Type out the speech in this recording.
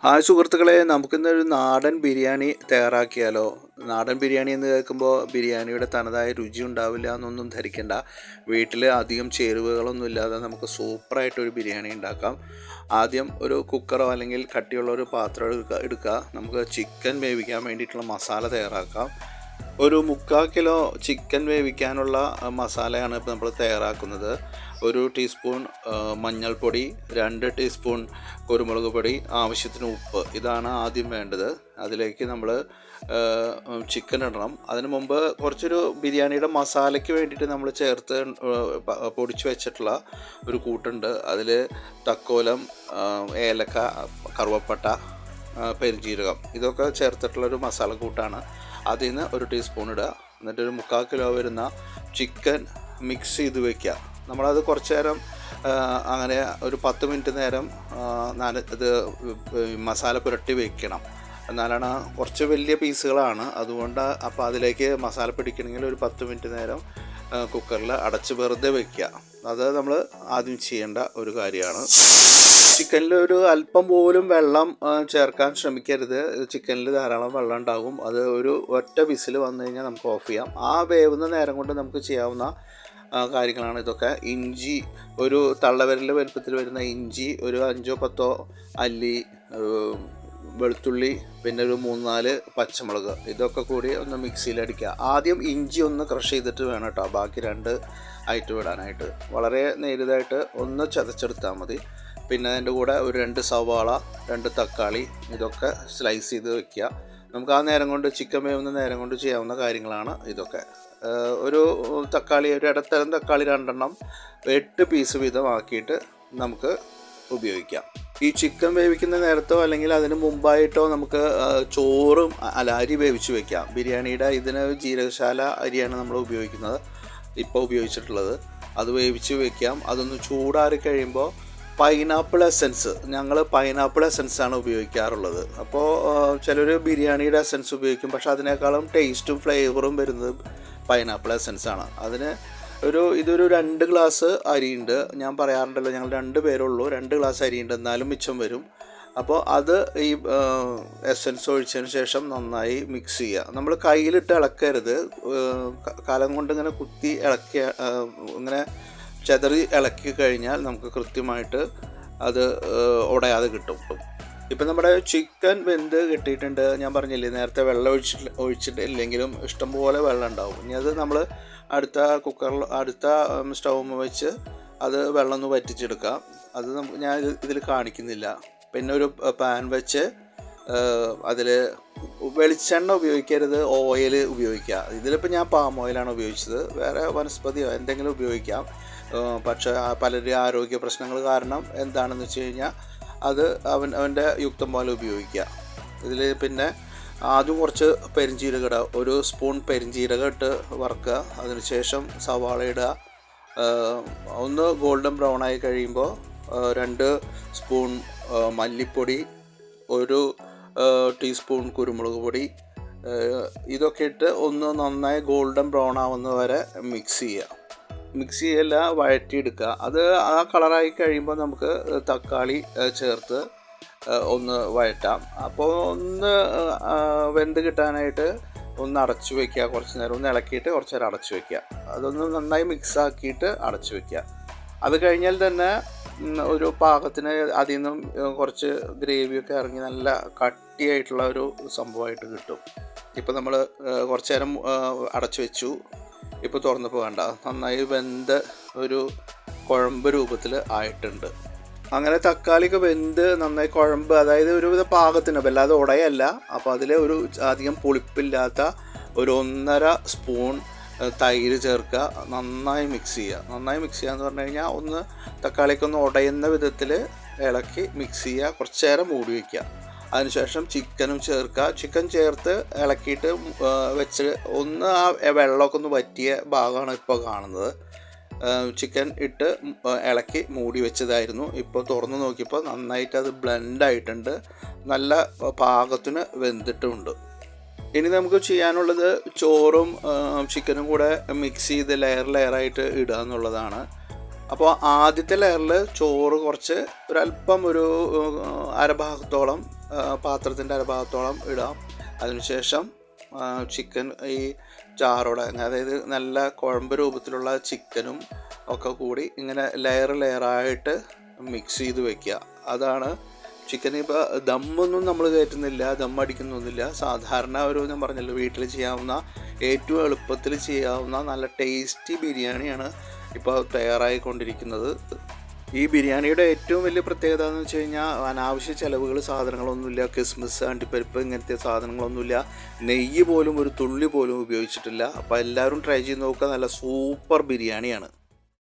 Hi സുഹൃത്തുക്കളെ, നമുക്കിന്നൊരു നാടൻ ബിരിയാണി തയ്യാറാക്കിയാലോ? നാടൻ ബിരിയാണി എന്ന് കേൾക്കുമ്പോൾ ബിരിയാണിയുടെ തനതായ രുചി ഉണ്ടാവില്ല എന്നൊന്നും ധരിക്കേണ്ട. വീട്ടിൽ അധികം ചേരുവകളൊന്നും ഇല്ലാതെ നമുക്ക് സൂപ്പറായിട്ടൊരു ബിരിയാണി ഉണ്ടാക്കാം. ആദ്യം ഒരു കുക്കറോ അല്ലെങ്കിൽ കട്ടിയുള്ള ഒരു പാത്രം എടുക്കുക. നമുക്ക് ചിക്കൻ വേവിക്കാൻ വേണ്ടിയിട്ടുള്ള മസാല തയ്യാറാക്കാം. ഒരു 3/4 കിലോ ചിക്കൻ വേവിക്കാനുള്ള മസാലയാണ് ഇപ്പോൾ നമ്മൾ തയ്യാറാക്കുന്നത്. 1 ടീസ്പൂൺ മഞ്ഞൾപ്പൊടി, 2 ടീസ്പൂൺ കുരുമുളക് പൊടി, ആവശ്യത്തിന് ഉപ്പ്, ഇതാണ് ആദ്യം വേണ്ടത്. അതിലേക്ക് നമ്മൾ ചിക്കൻ ഇടണം. അതിന് മുമ്പ് കുറച്ചൊരു ബിരിയാണിയുടെ മസാലയ്ക്ക് വേണ്ടിയിട്ട് നമ്മൾ ചേർത്ത് പൊടിച്ച് വെച്ചിട്ടുള്ള ഒരു കൂട്ടുണ്ട്. അതിൽ തക്കോലം, ഏലക്ക, കറുവപ്പട്ട, പെരുംജീരകം, ഇതൊക്കെ ചേർത്തിട്ടുള്ളൊരു മസാല കൂട്ടാണ്. അതിൽ നിന്ന് 1 ടീസ്പൂൺ ഇടുക. എന്നിട്ടൊരു 3/4 കിലോ വരുന്ന ചിക്കൻ മിക്സ് ചെയ്ത് വയ്ക്കുക. നമ്മളത് കുറച്ച് നേരം അങ്ങനെ ഒരു 10 മിനിറ്റ് നേരം ഇത് മസാല പുരട്ടി വയ്ക്കണം. എന്നാലാണ്, കുറച്ച് വലിയ പീസുകളാണ്, അതുകൊണ്ട് അപ്പോൾ അതിലേക്ക് മസാല പിടിക്കണമെങ്കിൽ ഒരു 10 മിനിറ്റ് നേരം കുക്കറിൽ അടച്ച് വെറുതെ വയ്ക്കുക. അത് നമ്മൾ ആദ്യം ചെയ്യേണ്ട ഒരു കാര്യമാണ്. ചിക്കനിൽ ഒരു അല്പം പോലും വെള്ളം ചേർക്കാൻ ശ്രമിക്കരുത്. ചിക്കനിൽ ധാരാളം വെള്ളം ഉണ്ടാകും. അത് ഒരു ഒറ്റ വിസിൽ വന്നു കഴിഞ്ഞാൽ നമുക്ക് ഓഫ് ചെയ്യാം. ആ വേവുന്ന നേരം കൊണ്ട് നമുക്ക് ചെയ്യാവുന്ന കാര്യങ്ങളാണ് ഇതൊക്കെ. ഇഞ്ചി, ഒരു തള്ളവിരലിൻ്റെ വലുപ്പത്തിൽ വരുന്ന ഇഞ്ചി, ഒരു 5-10 അല്ലി വെളുത്തുള്ളി, പിന്നെ ഒരു 3-4 പച്ചമുളക്, ഇതൊക്കെ കൂടി ഒന്ന് മിക്സിയിലടിക്കുക. ആദ്യം ഇഞ്ചി ഒന്ന് ക്രഷ് ചെയ്തിട്ട് വേണം കേട്ടോ ബാക്കി 2 ഐറ്റം ഇടാനായിട്ട്. വളരെ നേരിയതായിട്ട് ഒന്ന് ചതച്ചെടുത്താൽ മതി. പിന്നെ അതിൻ്റെ കൂടെ ഒരു 2 സവാള, 2 തക്കാളി, ഇതൊക്കെ സ്ലൈസ് ചെയ്ത് വയ്ക്കുക. നമുക്ക് ആ നേരം കൊണ്ട്, ചിക്കൻ വേവുന്ന നേരം കൊണ്ട് ചെയ്യാവുന്ന കാര്യങ്ങളാണ് ഇതൊക്കെ. ഒരു തക്കാളി, ഒരു ഇടത്തരം തക്കാളി 2 എണ്ണം 8 പീസ് വീതമാക്കിയിട്ട് നമുക്ക് ഉപയോഗിക്കാം. ഈ ചിക്കൻ വേവിക്കുന്ന നേരത്തോ അല്ലെങ്കിൽ അതിന് മുമ്പായിട്ടോ നമുക്ക് ചോറും അരി വേവിച്ച് വയ്ക്കാം. ബിരിയാണിയുടെ ഇതിന് ജീരകശാല അരിയാണ് നമ്മൾ ഇപ്പോൾ ഉപയോഗിച്ചിട്ടുള്ളത്. അത് വേവിച്ച് വയ്ക്കാം. അതൊന്ന് ചൂടാറി കഴിയുമ്പോൾ പൈനാപ്പിൾ എസൻസ്, ഞങ്ങൾ പൈനാപ്പിൾ എസൻസാണ് ഉപയോഗിക്കാറുള്ളത്. അപ്പോൾ ചിലർ ബിരിയാണിയുടെ എസൻസ് ഉപയോഗിക്കും, പക്ഷേ അതിനേക്കാളും ടേസ്റ്റും ഫ്ലേവറും വരുന്നത് പൈനാപ്പിൾ എസൻസാണ്. ഇതൊരു 2 ഗ്ലാസ് അരിയുണ്ട്. ഞാൻ പറയാറുണ്ടല്ലോ, ഞങ്ങൾ 2 പേരുള്ളൂ, 2 ഗ്ലാസ് അരിയുണ്ട്, എന്നാലും മിച്ചം വരും. അപ്പോൾ അത് ഈ എസൻസ് ഒഴിച്ചതിന് ശേഷം നന്നായി മിക്സ് ചെയ്യുക. നമ്മൾ കയ്യിലിട്ട് ഇളക്കരുത്. കലം കൊണ്ട് ഇങ്ങനെ കുത്തി ഇങ്ങനെ ചെതറി ഇളക്കി കഴിഞ്ഞാൽ നമുക്ക് കൃത്യമായിട്ട് അത് ഉടയാതെ കിട്ടും. ഇപ്പം നമ്മുടെ ചിക്കൻ വെന്ത് കിട്ടിയിട്ടുണ്ട്. ഞാൻ പറഞ്ഞില്ലേ, നേരത്തെ വെള്ളം ഒഴിച്ചിട്ടില്ലെങ്കിലും ഇഷ്ടംപോലെ വെള്ളം ഉണ്ടാവും. ഇനി അത് നമ്മൾ അടുത്ത സ്റ്റൗമ്മ വെച്ച് അത് വെള്ളം ഒന്ന് വറ്റിച്ചെടുക്കാം. അത് ഞാൻ ഇതിൽ കാണിക്കുന്നില്ല. പിന്നെ ഒരു പാൻ വെച്ച് അതിൽ വെളിച്ചെണ്ണ ഉപയോഗിക്കരുത്, ഓയിൽ ഉപയോഗിക്കുക. ഇതിലിപ്പോൾ ഞാൻ പാം ഓയിലാണ് ഉപയോഗിച്ചത്. വേറെ വനസ്പതിയോ എന്തെങ്കിലും ഉപയോഗിക്കാം. പക്ഷേ പലരുടെ ആരോഗ്യ പ്രശ്നങ്ങൾ കാരണം എന്താണെന്ന് വെച്ച് കഴിഞ്ഞാൽ അത് അവൻ്റെ യുക്തം പോലെ ഉപയോഗിക്കുക. ഇതിൽ പിന്നെ ആദ്യം കുറച്ച് പെരുംജീരകം ഇടുക. 1 സ്പൂൺ പെരുംജീരകം ഇട്ട് വറുക്കുക. അതിനുശേഷം സവാള ഇടുക. ഒന്ന് ഗോൾഡൻ ബ്രൗൺ ആയി കഴിയുമ്പോൾ 2 സ്പൂൺ മല്ലിപ്പൊടി, 1 ടീസ്പൂൺ കുരുമുളക് പൊടി, ഇതൊക്കെ ഇട്ട് ഒന്ന് നന്നായി ഗോൾഡൻ ബ്രൗൺ ആവുന്ന വരെ മിക്സ് ചെയ്യുക. മിക്സിയെല്ലാം വഴറ്റിയെടുക്കുക. അത് ആ കളറായി കഴിയുമ്പോൾ നമുക്ക് തക്കാളി ചേർത്ത് ഒന്ന് വഴറ്റാം. അപ്പോൾ ഒന്ന് വെന്ത് കിട്ടാനായിട്ട് ഒന്ന് അടച്ചു വയ്ക്കുക. കുറച്ച് നേരം ഒന്ന് ഇളക്കിയിട്ട് കുറച്ച് നേരം അടച്ചു വയ്ക്കുക. അതൊന്ന് നന്നായി മിക്സ് ആക്കിയിട്ട് അടച്ചു വയ്ക്കുക. അത് കഴിഞ്ഞാൽ തന്നെ ഒരു പാകത്തിന് അതിൽ നിന്നും കുറച്ച് ഗ്രേവിയൊക്കെ ഇറങ്ങി നല്ല കട്ടിയായിട്ടുള്ള ഒരു സംഭവമായിട്ട് കിട്ടും. ഇപ്പോൾ നമ്മൾ കുറച്ച് നേരം അടച്ചു വെച്ചു. ഇപ്പോൾ തുറന്നപ്പോൾ വേണ്ട, നന്നായി വെന്ത് ഒരു കുഴമ്പ് രൂപത്തിൽ ആയിട്ടുണ്ട്. അങ്ങനെ തക്കാളിയൊക്കെ വെന്ത് നന്നായി കുഴമ്പ്, അതായത് ഒരുവിധ പാകത്തിന്, വല്ലാതെ ഉടയല്ല. അപ്പോൾ അതിൽ ഒരു അധികം പുളിപ്പില്ലാത്ത ഒരു 1.5 സ്പൂൺ തൈര് ചേർക്കുക. നന്നായി മിക്സ് ചെയ്യുക. നന്നായി മിക്സ് ചെയ്യുക എന്ന് പറഞ്ഞു കഴിഞ്ഞാൽ ഒന്ന് തക്കാളിയൊക്കെ ഒന്ന് ഉടയുന്ന വിധത്തിൽ ഇളക്കി മിക്സ് ചെയ്യുക. കുറച്ച് നേരം മൂടി വയ്ക്കുക. അതിനുശേഷം ചിക്കനും ചേർക്കുക. ചിക്കൻ ചേർത്ത് ഇളക്കിയിട്ട് വെച്ച് ഒന്ന് ആ വെള്ളമൊക്കെ ഒന്ന് വറ്റിയ ഭാഗമാണ് ഇപ്പോൾ കാണുന്നത്. ചിക്കൻ ഇട്ട് ഇളക്കി മൂടി വെച്ചതായിരുന്നു. ഇപ്പോൾ തുറന്ന് നോക്കിയപ്പോൾ നന്നായിട്ട് അത് ബ്ലെൻഡായിട്ടുണ്ട്. നല്ല പാകത്തിന് വെന്തിട്ടുമുണ്ട്. ഇനി നമുക്ക് ചെയ്യാനുള്ളത് ചോറും ചിക്കനും കൂടെ മിക്സ് ചെയ്ത് ലെയറായിട്ട് ഇടുക എന്നുള്ളതാണ്. അപ്പോൾ ആദ്യത്തെ ലെയറിൽ ചോറ് കുറച്ച് ഒരല്പം ഒരു അരഭാഗത്തോളം പാത്രത്തിൻ്റെ അരഭാഗത്തോളം ഇടാം. അതിനുശേഷം ചിക്കൻ ഈ ചാറോടെ, അതായത് നല്ല കുഴമ്പ് രൂപത്തിലുള്ള ചിക്കനും ഒക്കെ കൂടി ഇങ്ങനെ ലെയറായിട്ട് മിക്സ് ചെയ്ത് വയ്ക്കുക. അതാണ് ചിക്കൻ. ഇപ്പോൾ ദമ്മൊന്നും നമ്മൾ കയറ്റുന്നില്ല, ദമ്മടിക്കുന്നൊന്നുമില്ല. സാധാരണ ഞാൻ പറഞ്ഞല്ലോ, വീട്ടിൽ ചെയ്യാവുന്ന ഏറ്റവും എളുപ്പത്തിൽ ചെയ്യാവുന്ന നല്ല ടേസ്റ്റി ബിരിയാണിയാണ് ഇപ്പോൾ തയ്യാറായിക്കൊണ്ടിരിക്കുന്നത്. ഈ ബിരിയാണിയുടെ ഏറ്റവും വലിയ പ്രത്യേകത എന്ന് വെച്ച് കഴിഞ്ഞാൽ അനാവശ്യ ചിലവുകൾ, സാധനങ്ങളൊന്നുമില്ല. കിസ്മിസ്, അണ്ടിപ്പരിപ്പ് ഇങ്ങനത്തെ സാധനങ്ങളൊന്നുമില്ല. നെയ്യ് പോലും ഒരു തുള്ളി പോലും ഉപയോഗിച്ചിട്ടില്ല. അപ്പോൾ എല്ലാവരും ട്രൈ ചെയ്ത് നോക്കുക. നല്ല സൂപ്പർ ബിരിയാണിയാണ്.